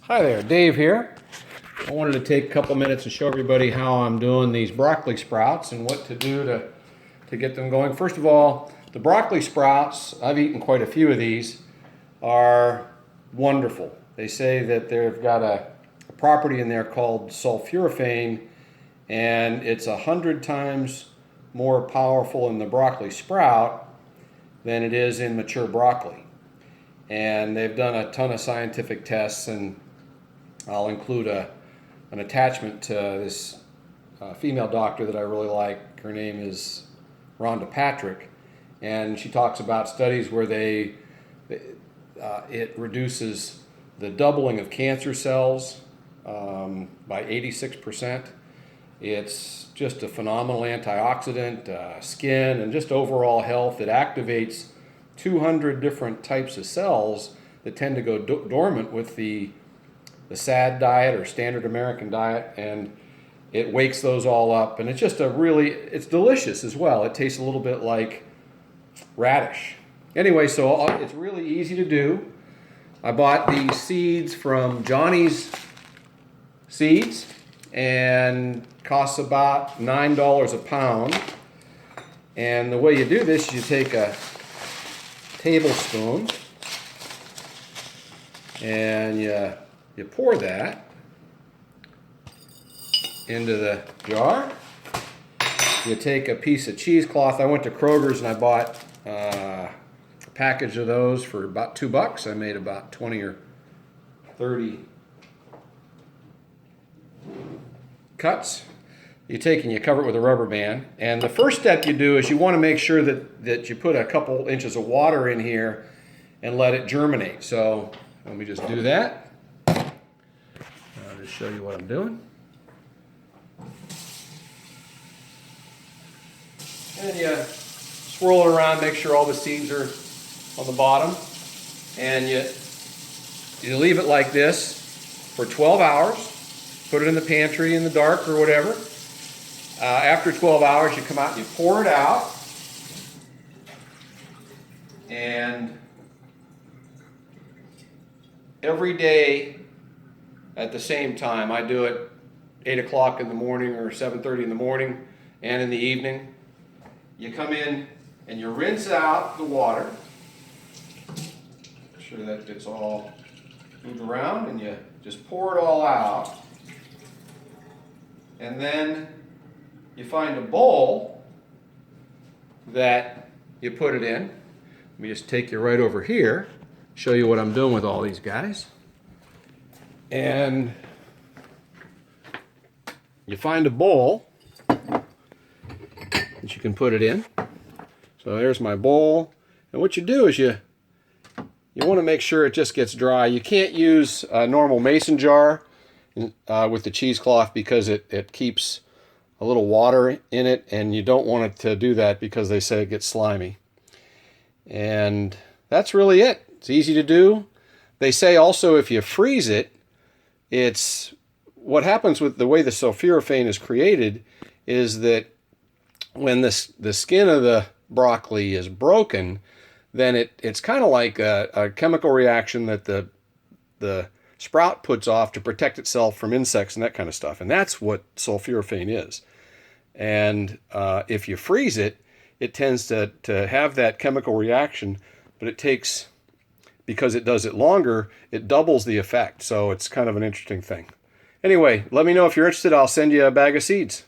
Hi there, Dave here. I wanted to take a couple minutes to show everybody how I'm doing these broccoli sprouts and what to do to get them going. First of all, the broccoli sprouts, I've eaten quite a few of these, are wonderful. They say that they've got a property in there called sulfurophane, and it's 100 times more powerful in the broccoli sprout than it is in mature broccoli. And they've done a ton of scientific tests, and I'll include an attachment to this female doctor that I really like. Her name is Rhonda Patrick, and she talks about studies where it reduces the doubling of cancer cells by 86%. It's just a phenomenal antioxidant, skin, and just overall health. It activates 200 different types of cells that tend to go dormant with the SAD diet or standard American diet, and it wakes those all up. And it's just it's delicious as well. It tastes a little bit like radish. Anyway, so it's really easy to do. I bought these seeds from Johnny's Seeds, and costs about $9 a pound. And the way you do this is you take a tablespoon and you pour that into the jar. You take a piece of cheesecloth. I went to Kroger's and I bought a package of those for about $2. I made about 20 or 30 cuts. You take and you cover it with a rubber band. And the first step you do is you want to make sure that you put a couple inches of water in here and let it germinate. So let me just do that. I'll just show you what I'm doing. And you swirl it around, make sure all the seeds are on the bottom. And you leave it like this for 12 hours. Put it in the pantry in the dark or whatever. After 12 hours, you come out and you pour it out. And every day at the same time, I do it 8 o'clock in the morning or 7:30 in the morning and in the evening. You come in and you rinse out the water. Make sure that it's all moved around, and you just pour it all out. And then you find a bowl that you put it in. Let me just take you right over here, show you what I'm doing with all these guys. And you find a bowl that you can put it in. So there's my bowl. And what you do is you want to make sure it just gets dry. You can't use a normal mason jar with the cheesecloth because it keeps a little water in it, and you don't want it to do that because they say it gets slimy. And that's really it. It's easy to do. They say also if you freeze it, it's what happens with the way the sulforaphane is created is that when the skin of the broccoli is broken, then it's kind of like a chemical reaction that the sprout puts off to protect itself from insects and that kind of stuff. And that's what sulforaphane is. And if you freeze it, it tends to have that chemical reaction, but it takes, because it does it longer, it doubles the effect. So it's kind of an interesting thing. Anyway, let me know if you're interested. I'll send you a bag of seeds.